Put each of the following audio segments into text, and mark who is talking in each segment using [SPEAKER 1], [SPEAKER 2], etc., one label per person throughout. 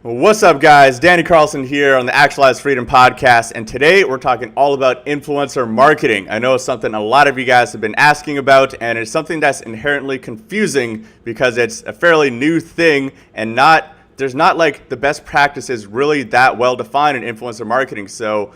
[SPEAKER 1] What's up, guys? Danny Carlson here on the Actualize Freedom podcast, and today we're talking all about influencer marketing. I know it's something a lot of you guys have been asking about, and it's something that's inherently confusing because it's a fairly new thing, and there's not like the best practices really that well defined in influencer marketing. So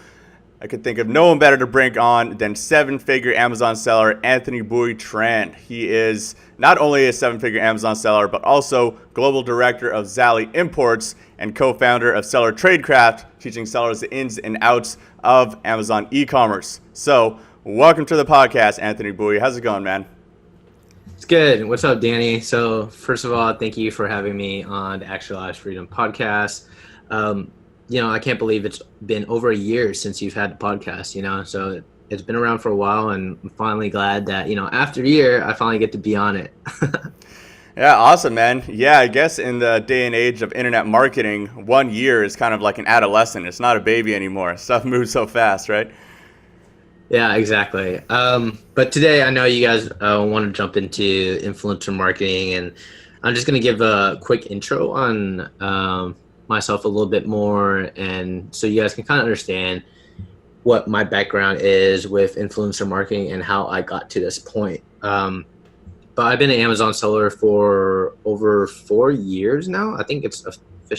[SPEAKER 1] I could think of no one better to bring on than seven-figure Amazon seller Anthony Bui Tran. He is not only a seven-figure Amazon seller, but also global director of Zally Imports and co-founder of Seller Tradecraft, teaching sellers the ins and outs of Amazon e-commerce. So welcome to the podcast, Anthony Bui. How's it going, man?
[SPEAKER 2] It's good. What's up, Danny? So first of all, thank you for having me on the Actualize Freedom podcast. I can't believe it's been over a year since you've had the podcast, so it's been around for a while, and I'm finally glad that, after a year, I finally get to be on it.
[SPEAKER 1] Yeah, awesome, man. Yeah, I guess in the day and age of internet marketing, 1 year is kind of like an adolescent. It's not a baby anymore. Stuff moves so fast, right?
[SPEAKER 2] Yeah, exactly. But today I know you guys want to jump into influencer marketing, and I'm just going to give a quick intro on myself a little bit more, and so you guys can kind of understand what my background is with influencer marketing and how I got to this point. But I've been an Amazon seller for over 4 years now. I think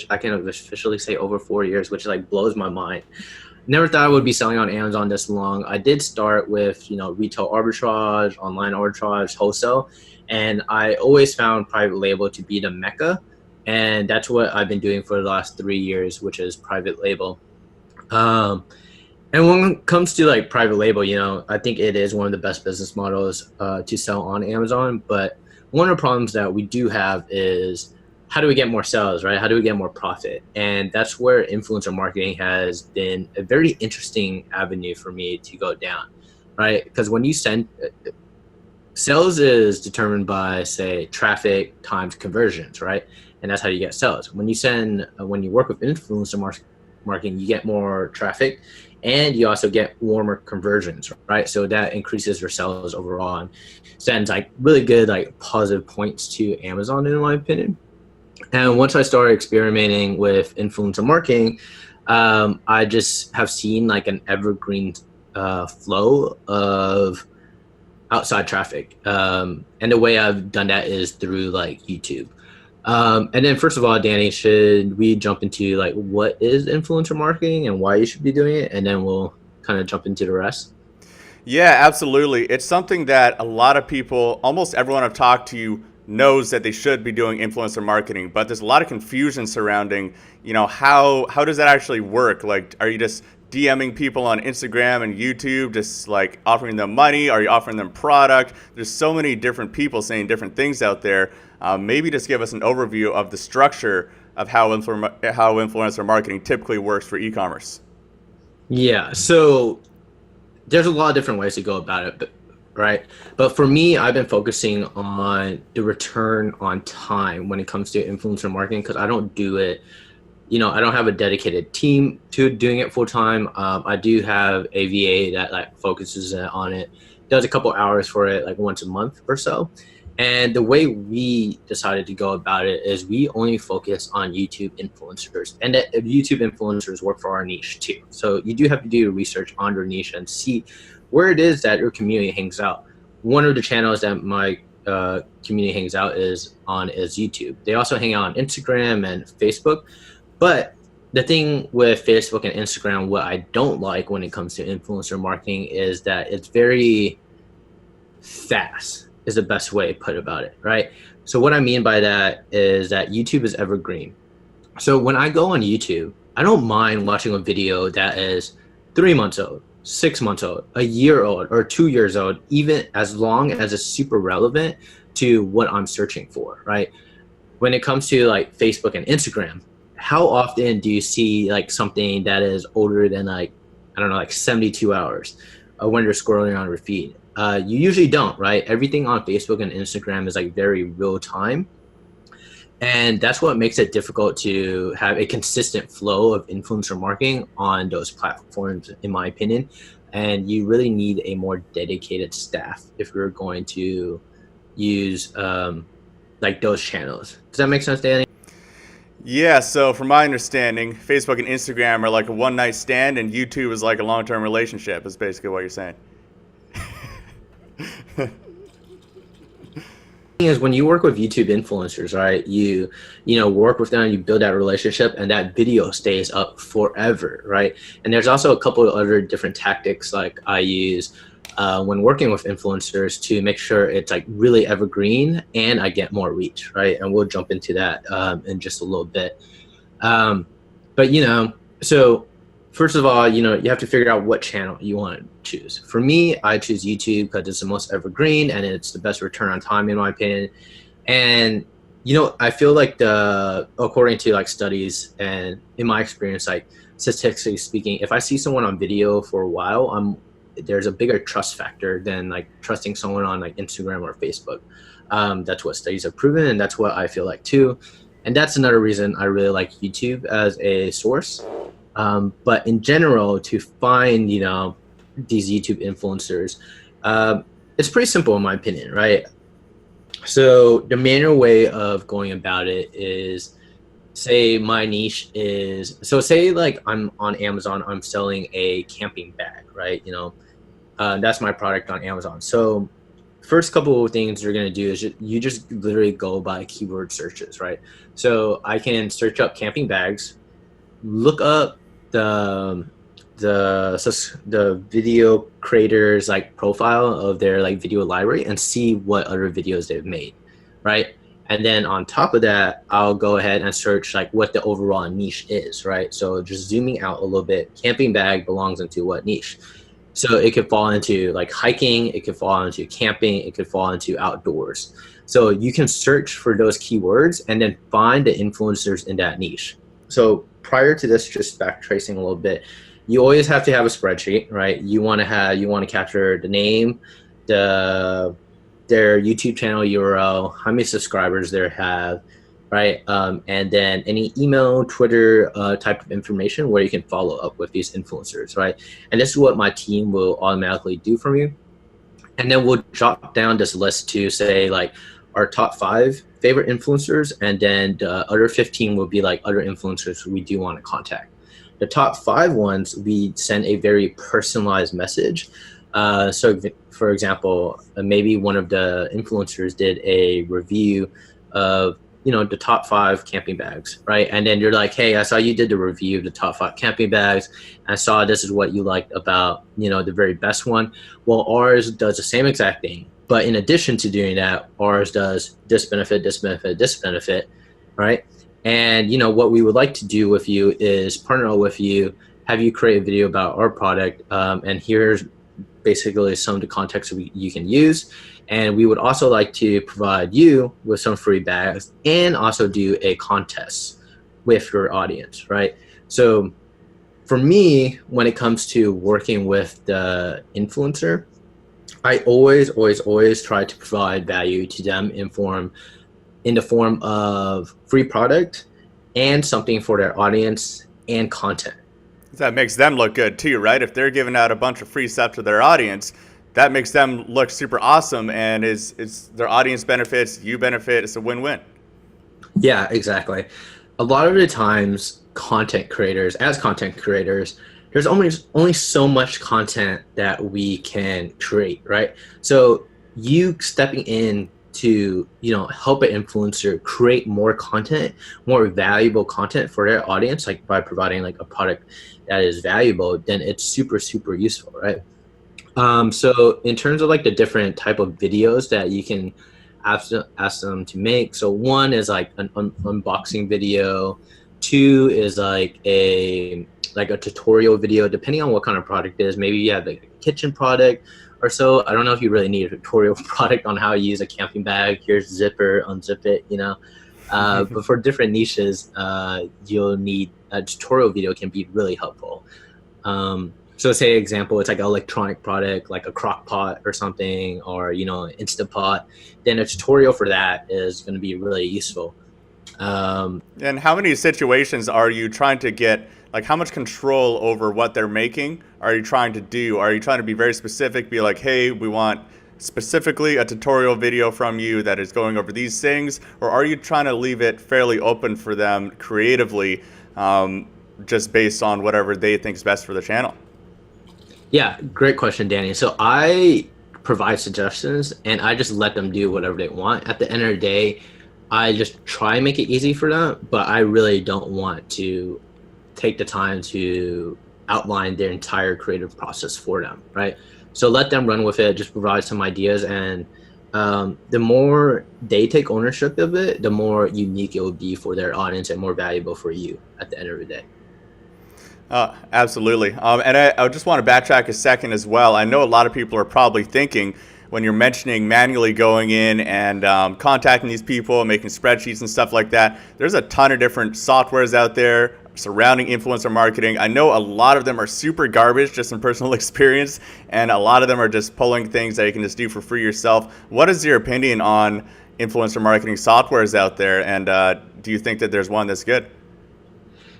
[SPEAKER 2] I can officially say over 4 years, which like blows my mind. Never thought I would be selling on Amazon this long. I did start with, retail arbitrage, online arbitrage, wholesale, and I always found private label to be the mecca. And that's what I've been doing for the last 3 years, which is private label. And when it comes to like private label, I think it is one of the best business models to sell on Amazon. But one of the problems that we do have is how do we get more sales, right? How do we get more profit? And that's where influencer marketing has been a very interesting avenue for me to go down, right? Because when you send sales is determined by, say, traffic times conversions, right? And that's how you get sales. When you work with influencer marketing, you get more traffic, and you also get warmer conversions, right? So that increases your sales overall and sends like really good, like positive points to Amazon, in my opinion. And once I started experimenting with influencer marketing, I just have seen like an evergreen flow of outside traffic. And the way I've done that is through like YouTube. And then first of all, Danny, should we jump into like what is influencer marketing and why you should be doing it? And then we'll kind of jump into the rest.
[SPEAKER 1] Yeah, absolutely. It's something that a lot of people, almost everyone I've talked to, knows that they should be doing influencer marketing, but there's a lot of confusion surrounding, how does that actually work? Like, are you just DMing people on Instagram and YouTube, just like offering them money? Are you offering them product? There's so many different people saying different things out there. Maybe just give us an overview of the structure of how influencer marketing typically works for e-commerce.
[SPEAKER 2] Yeah, so there's a lot of different ways to go about it, right? But for me, I've been focusing on the return on time when it comes to influencer marketing, because I don't do it, I don't have a dedicated team to doing it full time. I do have a VA that like focuses on it, does a couple hours for it like once a month or so. And the way we decided to go about it is we only focus on YouTube influencers, and that YouTube influencers work for our niche too. So you do have to do your research on your niche and see where it is that your community hangs out. One of the channels that my community hangs out is YouTube. They also hang out on Instagram and Facebook. But the thing with Facebook and Instagram, what I don't like when it comes to influencer marketing is that it's very fast, is the best way to put about it, right? So what I mean by that is that YouTube is evergreen. So when I go on YouTube, I don't mind watching a video that is 3 months old, 6 months old, a year old, or 2 years old, even as long as it's super relevant to what I'm searching for, right? When it comes to like Facebook and Instagram, how often do you see like something that is older than like 72 hours when you're scrolling on your feed? You usually don't, right? Everything on Facebook and Instagram is like very real time. And that's what makes it difficult to have a consistent flow of influencer marketing on those platforms, in my opinion. And you really need a more dedicated staff if you're going to use like those channels. Does that make sense, Danny?
[SPEAKER 1] Yeah, so from my understanding, Facebook and Instagram are like a one night stand, and YouTube is like a long term relationship, is basically what you're saying.
[SPEAKER 2] Is when you work with YouTube influencers, right? You work with them, you build that relationship, and that video stays up forever, right? And there's also a couple of other different tactics like I use when working with influencers to make sure it's like really evergreen and I get more reach, right? And we'll jump into that in just a little bit. But so first of all, you have to figure out what channel you want to choose. For me, I choose YouTube because it's the most evergreen and it's the best return on time in my opinion. And I feel like according to like studies and in my experience, like statistically speaking, if I see someone on video for a while, there's a bigger trust factor than like trusting someone on like Instagram or Facebook. That's what studies have proven, and that's what I feel like too. And that's another reason I really like YouTube as a source. But in general, to find, these YouTube influencers, it's pretty simple in my opinion, right? So the manual way of going about it is, say my niche is, so say like I'm on Amazon, I'm selling a camping bag, right? That's my product on Amazon. So first couple of things you're going to do is you just literally go by keyword searches, right? So I can search up camping bags, look up the video creators like profile of their like video library and see what other videos they've made, right? And then on top of that, I'll go ahead and search like what the overall niche is, right? So just zooming out a little bit, camping bag belongs into what niche? So it could fall into like hiking, it could fall into camping, it could fall into outdoors. So you can search for those keywords and then find the influencers in that niche. So prior to this, just back tracing a little bit, you always have to have a spreadsheet, right? You want to capture the name, their YouTube channel URL, how many subscribers they have, right? And then any email, Twitter type of information where you can follow up with these influencers, right? And this is what my team will automatically do for you. And then we'll jot down this list to say like our top 5 favorite influencers, and then the other 15 will be like other influencers we do want to contact. The top 5 ones, we send a very personalized message. So for example, maybe one of the influencers did a review of, the top 5 camping bags, right? And then you're like, hey, I saw you did the review of the top 5 camping bags. I saw this is what you liked about, the very best one. Well, ours does the same exact thing. But in addition to doing that, ours does this benefit, this benefit, this benefit, right? And, what we would like to do with you is partner with you, have you create a video about our product. And here's basically some of the context you can use. And we would also like to provide you with some free bags and also do a contest with your audience, right? So for me, when it comes to working with the influencer, I always try to provide value to them in the form of free product and something for their audience and content.
[SPEAKER 1] That makes them look good too, right? If they're giving out a bunch of free stuff to their audience, that makes them look super awesome, and is their audience benefits, you benefit. It's a win-win.
[SPEAKER 2] Yeah, exactly. A lot of the times, content creators, there's only so much content that we can create, right? So you stepping in to help an influencer create more content, more valuable content for their audience, like by providing like a product that is valuable, then it's super useful, right? So in terms of like the different type of videos that you can ask them to make, so one is like an unboxing video, 2 is like a tutorial video, depending on what kind of product it is. Maybe you have like a kitchen product or so. I don't know if you really need a tutorial product on how to use a camping bag. Here's the zipper, unzip it, but for different niches, you'll need a tutorial video can be really helpful. So say example, it's like an electronic product, like a crock pot or something, or, an Instant Pot, then a tutorial for that is going to be really useful.
[SPEAKER 1] And how many situations are you trying to get, like how much control over what they're making are you trying to do? Are you trying to be very specific, be like, hey, we want specifically a tutorial video from you that is going over these things, or are you trying to leave it fairly open for them creatively, just based on whatever they think is best for the channel?
[SPEAKER 2] Yeah, great question, Danny. So I provide suggestions and I just let them do whatever they want. At the end of the day, I just try and make it easy for them, but I really don't want to take the time to outline their entire creative process for them, right? So let them run with it, just provide some ideas, and the more they take ownership of it, the more unique it will be for their audience and more valuable for you at the end of the day.
[SPEAKER 1] Absolutely. And I just want to backtrack a second as well. I know a lot of people are probably thinking, when you're mentioning manually going in and contacting these people and making spreadsheets and stuff like that, there's a ton of different softwares out there surrounding influencer marketing. I know a lot of them are super garbage, just in personal experience, and a lot of them are just pulling things that you can just do for free yourself. What is your opinion on influencer marketing softwares out there, and do you think that there's one that's good?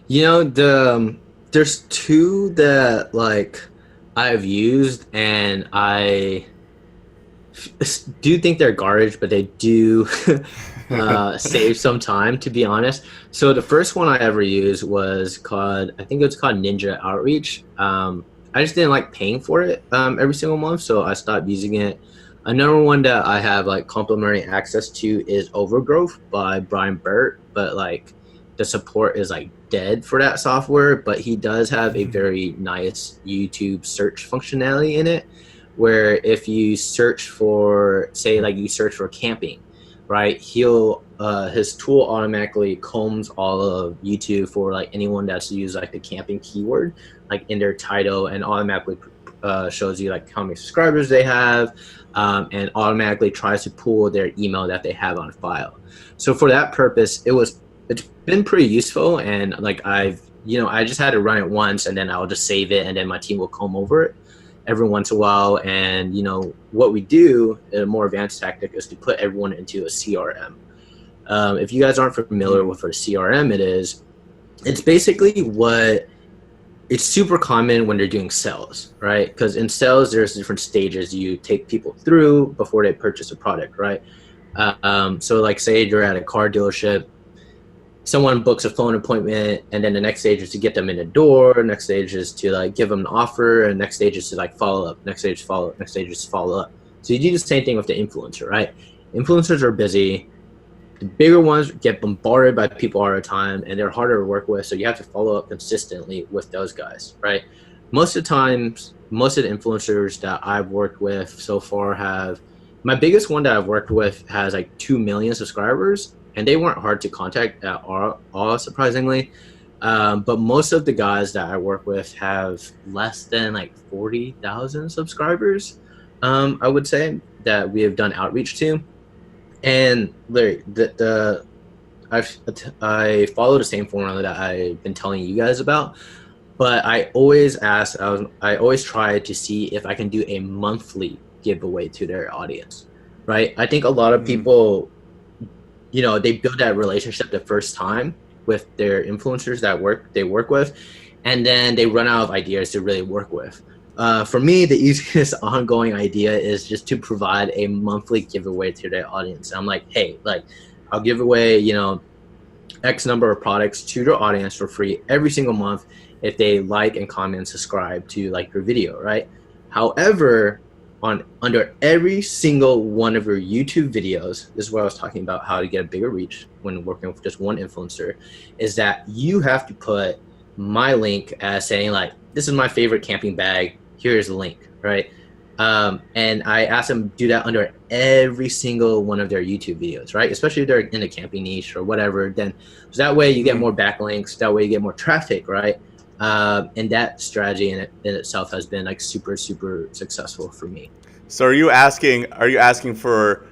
[SPEAKER 2] You know, there's two that like I've used and I do think they're garbage, but they do save some time, to be honest. So the first one I ever used was called, I think it was called Ninja Outreach. I just didn't like paying for it every single month, so I stopped using it. Another one that I have like complimentary access to is Overgrowth by Brian Burt, but like the support is like dead for that software, but he does have a very nice YouTube search functionality in it, where if you search for, say like you search for camping, right, he'll his tool automatically combs all of YouTube for like anyone that's used like the camping keyword like in their title, and automatically shows you like how many subscribers they have, and automatically tries to pull their email that they have on file. So for that purpose, it's been pretty useful, and like I just had to run it once and then I'll just save it and then my team will comb over it every once in a while. And what we do, a more advanced tactic, is to put everyone into a CRM. If you guys aren't familiar with what a CRM it's basically it's super common when they're doing sales, right? Because in sales, there's different stages you take people through before they purchase a product, right? So like say you're at a car dealership, someone books a phone appointment, and then the next stage is to get them in the door. Next stage is to like give them an offer, and next stage is to like follow up. Next stage is follow up. Next stage is follow up. So you do the same thing with the influencer, right? Influencers are busy. The bigger ones get bombarded by people all the time, and they're harder to work with. So you have to follow up consistently with those guys, right? Most of the times, most of the influencers that I've worked with so far my biggest one that I've worked with has like 2 million subscribers. And they weren't hard to contact at all, surprisingly. But most of the guys that I work with have less than like 40,000 subscribers, I would say, that we have done outreach to. And Larry, I follow the same formula that I've been telling you guys about, but I always try to see if I can do a monthly giveaway to their audience, right? I think a lot of people, they build that relationship the first time with their influencers that they work with, and then they run out of ideas to really work with. For me, the easiest ongoing idea is just to provide a monthly giveaway to their audience. I'm like, hey, like I'll give away, X number of products to their audience for free every single month if they like and comment and subscribe to like your video, right? However, under every single one of your YouTube videos, this is what I was talking about, how to get a bigger reach when working with just one influencer, is that you have to put my link as saying like, this is my favorite camping bag, here's the link, right? And I ask them to do that under every single one of their YouTube videos, right? Especially if they're in the camping niche or whatever, then so that way you get more backlinks, that way you get more traffic, right? And that strategy in itself has been like super, super successful for me.
[SPEAKER 1] So are you asking for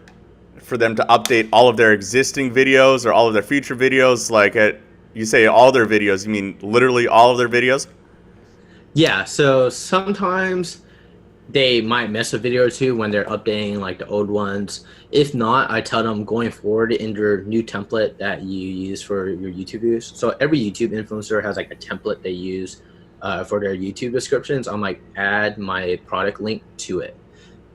[SPEAKER 1] them to update all of their existing videos or all of their future videos? Like you say all their videos, you mean literally all of their videos?
[SPEAKER 2] Yeah, so sometimes they might miss a video or two when they're updating like the old ones. If not, I tell them going forward in your new template that you use for your YouTube views. So every YouTube influencer has like a template they use for their YouTube descriptions. I'm like, add my product link to it.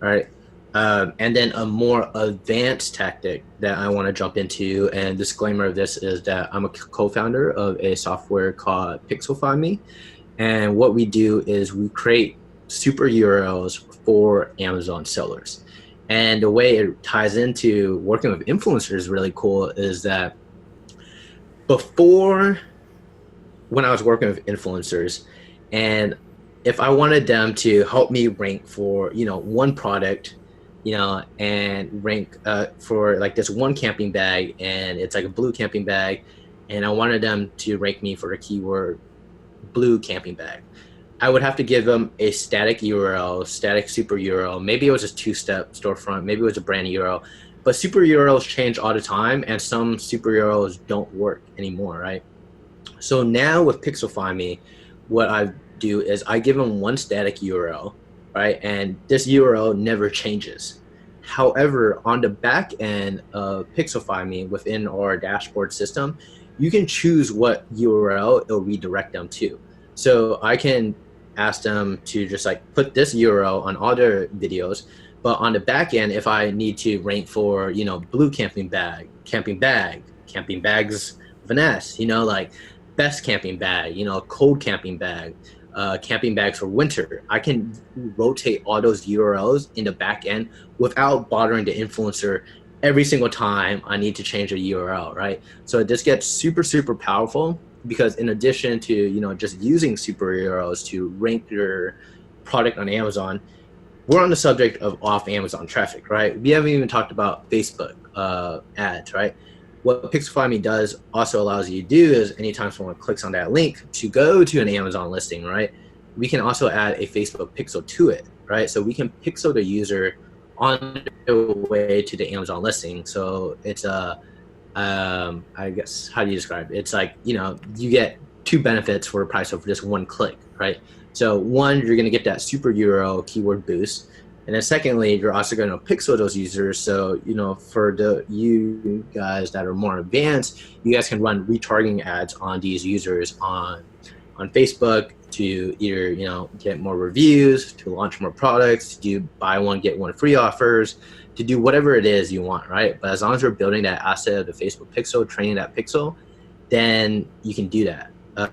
[SPEAKER 2] All right. And then a more advanced tactic that I want to jump into, and disclaimer of this is that I'm a co-founder of a software called Pixelfy.me. And what we do is we create super URLs for Amazon sellers. And the way it ties into working with influencers really cool is that before, when I was working with influencers, and if I wanted them to help me rank for, one product, and rank for like this one camping bag, and it's like a blue camping bag, and I wanted them to rank me for the keyword blue camping bag, I would have to give them a static URL, static super URL. Maybe it was a two-step storefront, maybe it was a brand URL, but super URLs change all the time, and some super URLs don't work anymore, right? So now with Pixelfy.me, what I do is I give them one static URL, right? And this URL never changes. However, on the back end of Pixelfy.me within our dashboard system, you can choose what URL it'll redirect them to. So I can ask them to just like put this URL on all their videos, but on the back end, if I need to rank for, blue camping bag, camping bags with an S, like best camping bag, cold camping bag, camping bags for winter, I can rotate all those URLs in the back end without bothering the influencer every single time I need to change a URL, right? So this gets super, super powerful, because in addition to, just using super URLs to rank your product on Amazon, we're on the subject of off Amazon traffic, right? We haven't even talked about Facebook ads, right? What Pixelfy.me does also allows you to do is anytime someone clicks on that link to go to an Amazon listing, right? We can also add a Facebook pixel to it, right? So we can pixel the user on their way to the Amazon listing. So it's I guess, how do you describe it? It's like, you get two benefits for the price of just one click, right? So one, you're going to get that super URL keyword boost. And then secondly, you're also going to pixel those users. So, for you guys that are more advanced, you guys can run retargeting ads on these users on Facebook to either, get more reviews, to launch more products, to do buy one, get one free offers, to do whatever it is you want, right? But as long as you're building that asset of the Facebook pixel, training that pixel, then you can do that.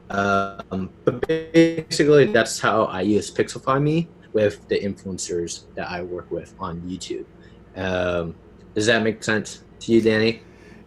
[SPEAKER 2] But basically, that's how I use Pixelfy.me with the influencers that I work with on YouTube. Does that make sense to you, Danny?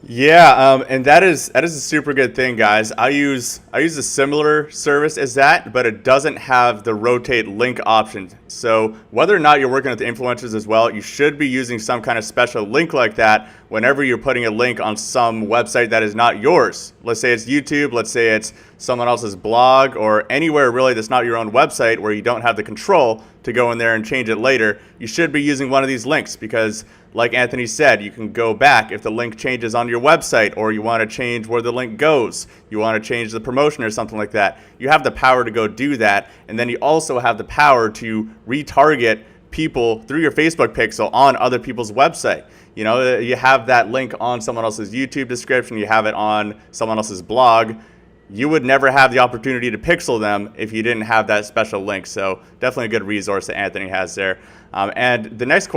[SPEAKER 1] Yeah, and that is a super good thing, guys. I use a similar service as that, but it doesn't have the rotate link option. So whether or not you're working with influencers as well, you should be using some kind of special link like that whenever you're putting a link on some website that is not yours. Let's say it's YouTube, let's say it's someone else's blog, or anywhere really that's not your own website where you don't have the control to go in there and change it later. You should be using one of these links, because like Anthony said, you can go back if the link changes on your website, or you want to change where the link goes, you want to change the promotion or something like that. You have the power to go do that, and then you also have the power to retarget people through your Facebook pixel on other people's website. You have that link on someone else's YouTube description, you have it on someone else's blog. You would never have the opportunity to pixel them if you didn't have that special link. So definitely a good resource that Anthony has there. And the next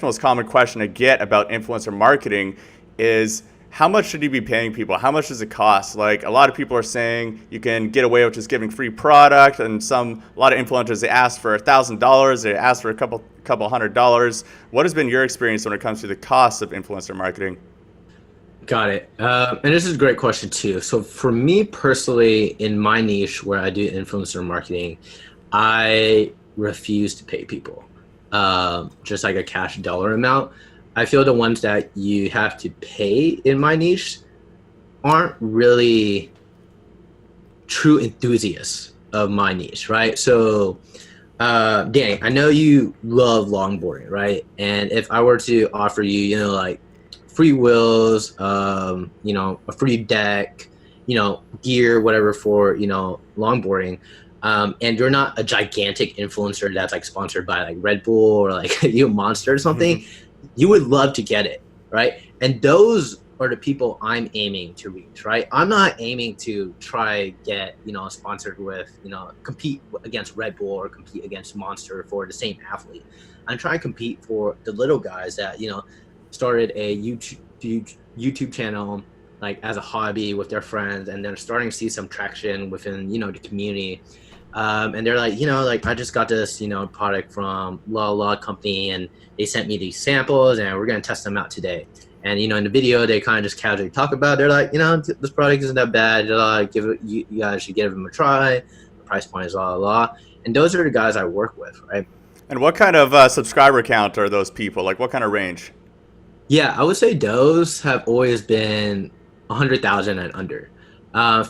[SPEAKER 1] most common question I get about influencer marketing is, how much should you be paying people? How much does it cost? Like, a lot of people are saying you can get away with just giving free product, and a lot of influencers, they ask for $1,000, they ask for a couple $100. What has been your experience when it comes to the cost of influencer marketing?
[SPEAKER 2] Got it. And this is a great question too. So for me personally, in my niche where I do influencer marketing, I refuse to pay people just like a cash dollar amount. I feel the ones that you have to pay in my niche aren't really true enthusiasts of my niche, right? So Danny, I know you love longboarding, right? And if I were to offer you, like free wheels, a free deck, gear, whatever for, longboarding, and you're not a gigantic influencer that's like sponsored by like Red Bull or like Monster or something, you would love to get it, right? And those are the people I'm aiming to reach, right? I'm not aiming to try get, sponsored with, compete against Red Bull or compete against Monster for the same athlete. I'm trying to compete for the little guys that, started a YouTube channel like as a hobby with their friends, and they're starting to see some traction within, the community. And they're like, like I just got this, product from la company, and they sent me these samples, and we're gonna test them out today. And in the video, they kind of just casually talk about it. They're like, this product isn't that bad. You guys should give them a try. The price point is la. And those are the guys I work with, right?
[SPEAKER 1] And what kind of subscriber count are those people? Like, what kind of range?
[SPEAKER 2] Yeah, I would say those have always been 100,000 and under.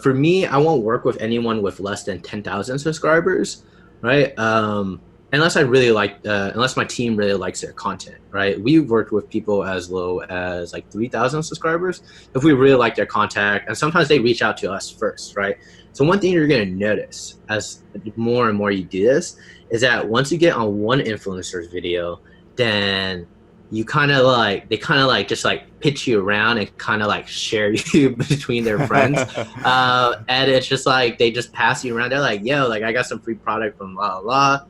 [SPEAKER 2] For me, I won't work with anyone with less than 10,000 subscribers, right? Unless unless my team really likes their content, right? We've worked with people as low as like 3,000 subscribers if we really like their content, and sometimes they reach out to us first, right? So one thing you're gonna notice as more and more you do this is that once you get on one influencer's video, then they kind of just pitch you around and kind of like share you between their friends. And it's just like, they just pass you around. They're like, yo, like I got some free product from la.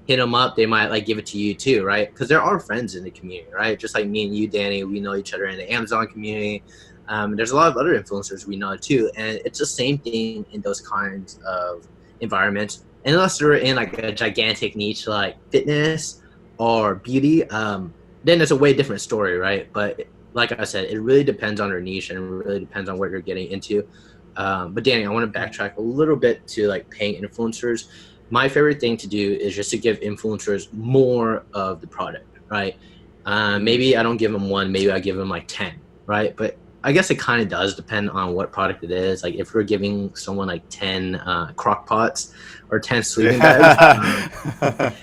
[SPEAKER 2] Hit them up. They might like give it to you too, right? Because there are friends in the community, right? Just like me and you, Danny, we know each other in the Amazon community. There's a lot of other influencers we know too. And it's the same thing in those kinds of environments. And unless they're in like a gigantic niche like fitness or beauty, then it's a way different story, right? But like I said, it really depends on your niche, and it really depends on what you're getting into. But Danny, I want to backtrack a little bit to like paying influencers. My favorite thing to do is just to give influencers more of the product, right? Maybe I don't give them one, maybe I give them like 10, right? But I guess it kind of does depend on what product it is. Like if we're giving someone like 10 crock pots or 10 sleeping bags,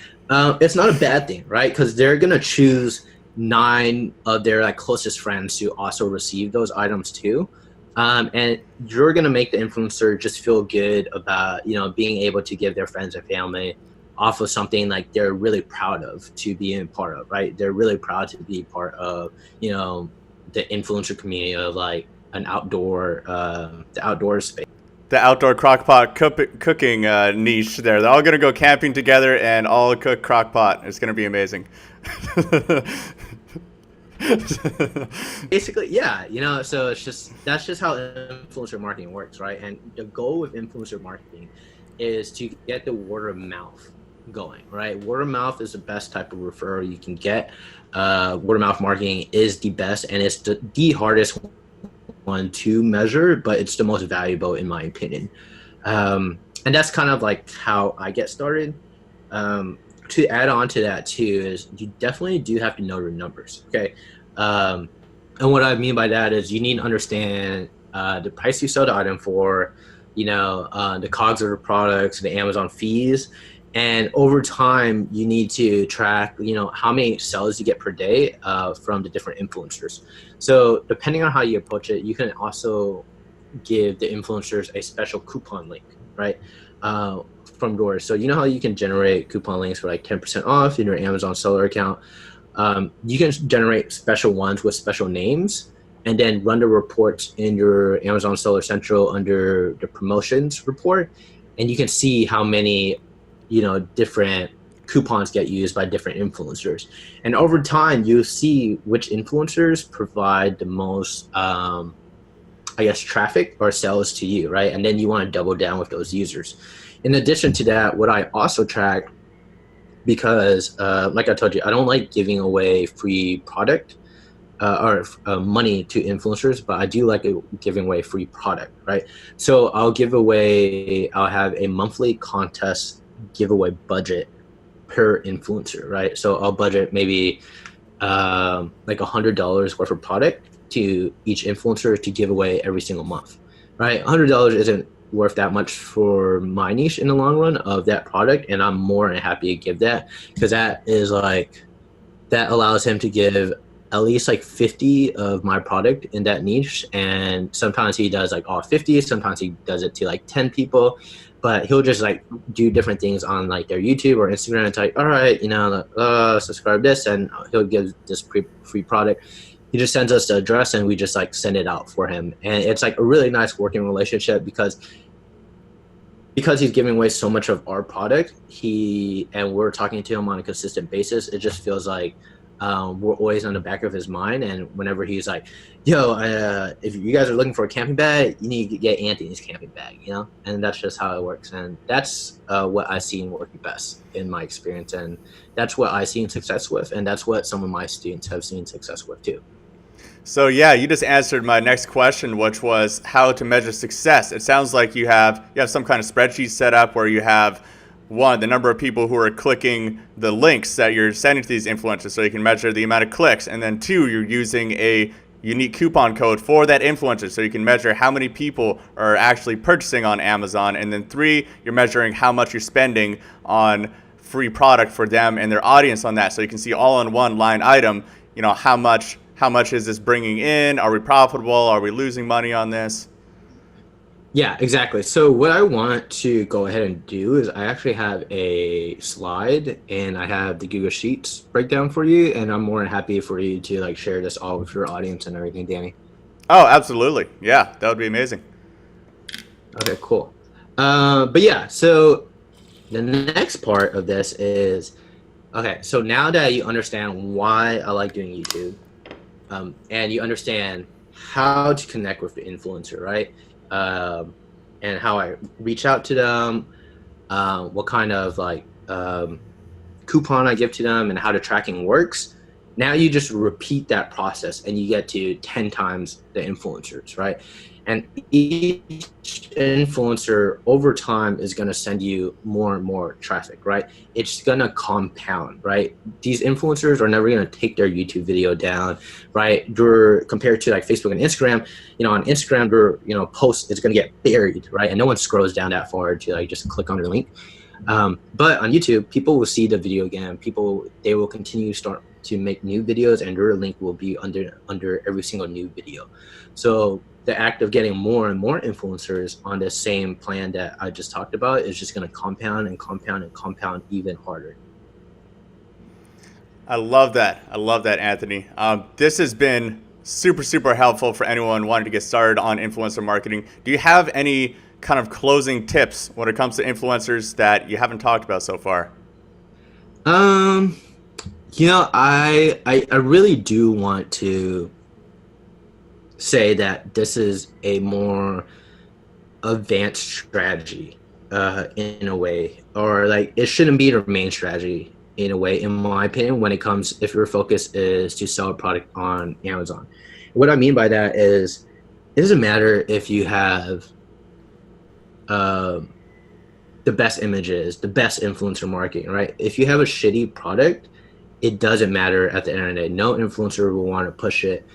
[SPEAKER 2] it's not a bad thing, right? Because they're going to choose 9 of their like closest friends to also receive those items too. And you're going to make the influencer just feel good about, being able to give their friends and family off of something like they're really proud of to be a part of, right? They're really proud to be part of, the influencer community of like an outdoor, the outdoor space.
[SPEAKER 1] The outdoor crockpot cooking niche there. They're all going to go camping together and all cook crockpot. It's going to be amazing.
[SPEAKER 2] Basically, yeah, so that's just how influencer marketing works, right? And the goal with influencer marketing is to get the word of mouth going, right? Word of mouth is the best type of referral you can get. Word of mouth marketing is the best, and it's the hardest one to measure, but it's the most valuable in my opinion. And that's kind of like how I get started. To add on to that too is you definitely do have to know your numbers, okay? And what I mean by that is you need to understand the price you sell the item for, the cogs of the products, the Amazon fees, and over time you need to track, how many sales you get per day from the different influencers. So depending on how you approach it, you can also give the influencers a special coupon link, right? From yours. So you know how you can generate coupon links for like 10% off in your Amazon seller account? You can generate special ones with special names and then run the reports in your Amazon Seller Central under the promotions report. And you can see how many, different coupons get used by different influencers. And over time, you see which influencers provide the most, traffic or sales to you, right? And then you want to double down with those users. In addition to that, what I also track, because like I told you, I don't like giving away free product or money to influencers, but I do like giving away free product, right? So I'll have a monthly contest giveaway budget per influencer, right? So I'll budget maybe like $100 worth of product to each influencer to give away every single month, right? $100 isn't worth that much for my niche in the long run of that product, and I'm more than happy to give that, because that allows him to give at least like 50 of my product in that niche. And sometimes he does like all 50, sometimes he does it to like 10 people, but he'll just like do different things on like their YouTube or Instagram. It's like, all right, subscribe this, and he'll give this free product. He just sends us the address and we just like send it out for him. And it's like a really nice working relationship because he's giving away so much of our product, and we're talking to him on a consistent basis. It just feels like we're always on the back of his mind. And whenever he's like, yo, if you guys are looking for a camping bag, you need to get Anthony's camping bag, you know? And that's just how it works. And that's what I see in working best in my experience. And that's what I seen success with. And that's what some of my students have seen success with too.
[SPEAKER 1] So yeah, you just answered my next question, which was how to measure success. It sounds like you have some kind of spreadsheet set up where you have the number of people who are clicking the links that you're sending to these influencers, so you can measure the amount of clicks. And then 2, you're using a unique coupon code for that influencer, so you can measure how many people are actually purchasing on Amazon. And then 3, you're measuring how much you're spending on free product for them and their audience on that, so you can see all in one line item, how much is this bringing in? Are we profitable? Are we losing money on this?
[SPEAKER 2] Yeah, exactly. So what I want to go ahead and do is I actually have a slide and I have the Google Sheets breakdown for you, and I'm more than happy for you to like share this all with your audience and everything, Danny.
[SPEAKER 1] Oh, absolutely. Yeah, that would be amazing.
[SPEAKER 2] Okay, cool. But yeah, so the next part of this is, okay, so now that you understand why I like doing YouTube, and you understand how to connect with the influencer, right? And how I reach out to them, what kind of like coupon I give to them, and how the tracking works. Now you just repeat that process and you get to 10 times the influencers, right? And each influencer over time is going to send you more and more traffic, right? It's going to compound, right? These influencers are never going to take their YouTube video down, right? Compared to like Facebook and Instagram, on Instagram, their post is going to get buried, right? And no one scrolls down that far to like just click on their link. But on YouTube, people will see the video again. They will continue to start to make new videos, and their link will be under every single new video. So the act of getting more and more influencers on the same plan that I just talked about is just going to compound and compound and compound even harder.
[SPEAKER 1] I love that, Anthony. This has been super, super helpful for anyone wanting to get started on influencer marketing. Do you have any kind of closing tips when it comes to influencers that you haven't talked about so far?
[SPEAKER 2] I really do want to say that this is a more advanced strategy in a way, or like it shouldn't be the main strategy in a way, in my opinion, when it comes, if your focus is to sell a product on Amazon. What I mean by that is it doesn't matter if you have the best images, the best influencer marketing, right? If you have a shitty product, it doesn't matter at the end of the day. No influencer will want to push it.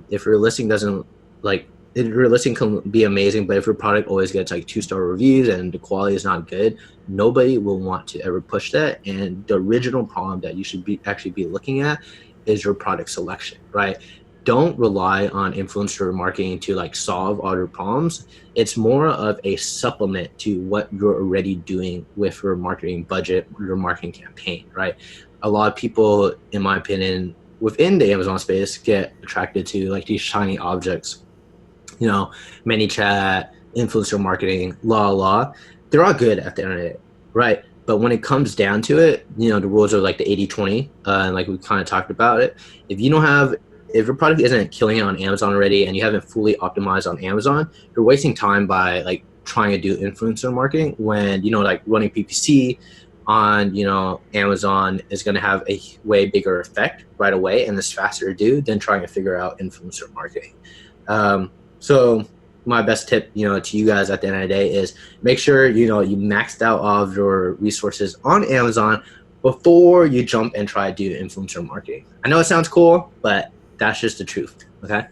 [SPEAKER 2] If your listing your listing can be amazing, but if your product always gets like 2-star reviews and the quality is not good, nobody will want to ever push that. And the original problem that you should actually be looking at is your product selection, right? Don't rely on influencer marketing to like solve all your problems. It's more of a supplement to what you're already doing with your marketing budget, your marketing campaign, right? A lot of people, in my opinion, within the Amazon space get attracted to like these shiny objects, ManyChat, influencer marketing, they're all good at the end of the day, right? But when it comes down to it, the rules are like the 80-20, and like we kind of talked about it. If your product isn't killing it on Amazon already and you haven't fully optimized on Amazon, you're wasting time by like trying to do influencer marketing when, like running PPC on, Amazon is going to have a way bigger effect right away and it's faster to do than trying to figure out influencer marketing. So my best tip, to you guys at the end of the day is make sure, you maxed out all of your resources on Amazon before you jump and try to do influencer marketing. I know it sounds cool, but that's just the truth. Okay.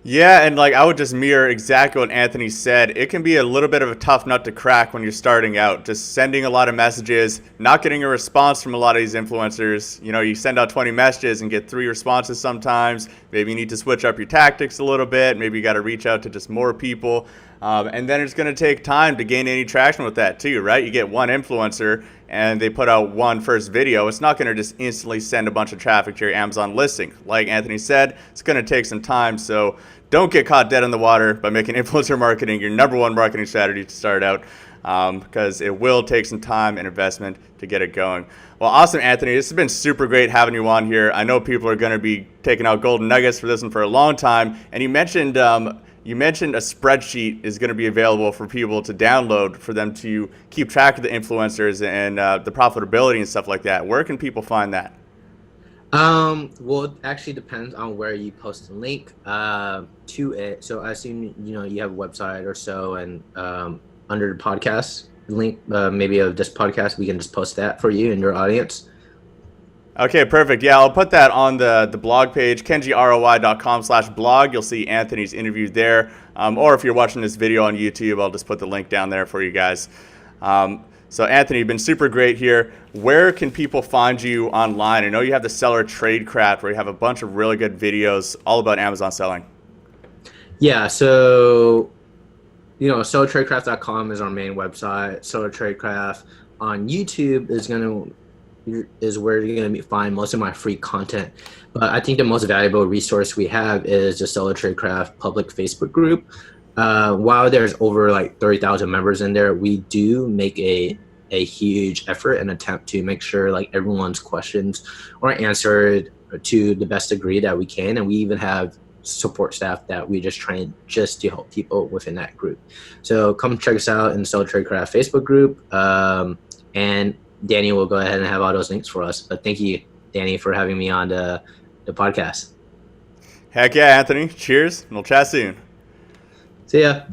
[SPEAKER 1] Yeah, and like I would just mirror exactly what Anthony said. It can be a little bit of a tough nut to crack when you're starting out, just sending a lot of messages, not getting a response from a lot of these influencers. You send out 20 messages and get 3 responses sometimes. Maybe you need to switch up your tactics a little bit. Maybe you got to reach out to just more people. And then it's going to take time to gain any traction with that too, right? You get one influencer and they put out one first video, it's not going to just instantly send a bunch of traffic to your Amazon listing. Like Anthony said, it's going to take some time. So don't get caught dead in the water by making influencer marketing your number one marketing strategy to start out, because it will take some time and investment to get it going. Well, awesome, Anthony. This has been super great having you on here. I know people are going to be taking out golden nuggets for this one for a long time. And you mentioned a spreadsheet is going to be available for people to download for them to keep track of the influencers and the profitability and stuff like that. Where can people find that?
[SPEAKER 2] Well, it actually depends on where you post the link to it. So I assume you have a website or so, and under the podcast link, maybe of this podcast, we can just post that for you and your audience.
[SPEAKER 1] Okay, perfect. Yeah, I'll put that on the blog page, kenjiroi.com/blog. You'll see Anthony's interview there. Or if you're watching this video on YouTube, I'll just put the link down there for you guys. So Anthony, you've been super great here. Where can people find you online? I know you have the Seller Tradecraft, where you have a bunch of really good videos all about Amazon selling.
[SPEAKER 2] Yeah, so sellertradecraft.com is our main website. Seller Tradecraft on YouTube is where you're going to find most of my free content. But I think the most valuable resource we have is the Seller Tradecraft public Facebook group. While there's over like 30,000 members in there, we do make a huge effort and attempt to make sure like everyone's questions are answered to the best degree that we can. And we even have support staff that we just train just to help people within that group. So come check us out in the Seller Tradecraft Facebook group. And Danny will go ahead and have all those links for us. But thank you, Danny, for having me on the podcast.
[SPEAKER 1] Heck yeah, Anthony. Cheers, and we'll chat soon.
[SPEAKER 2] See ya.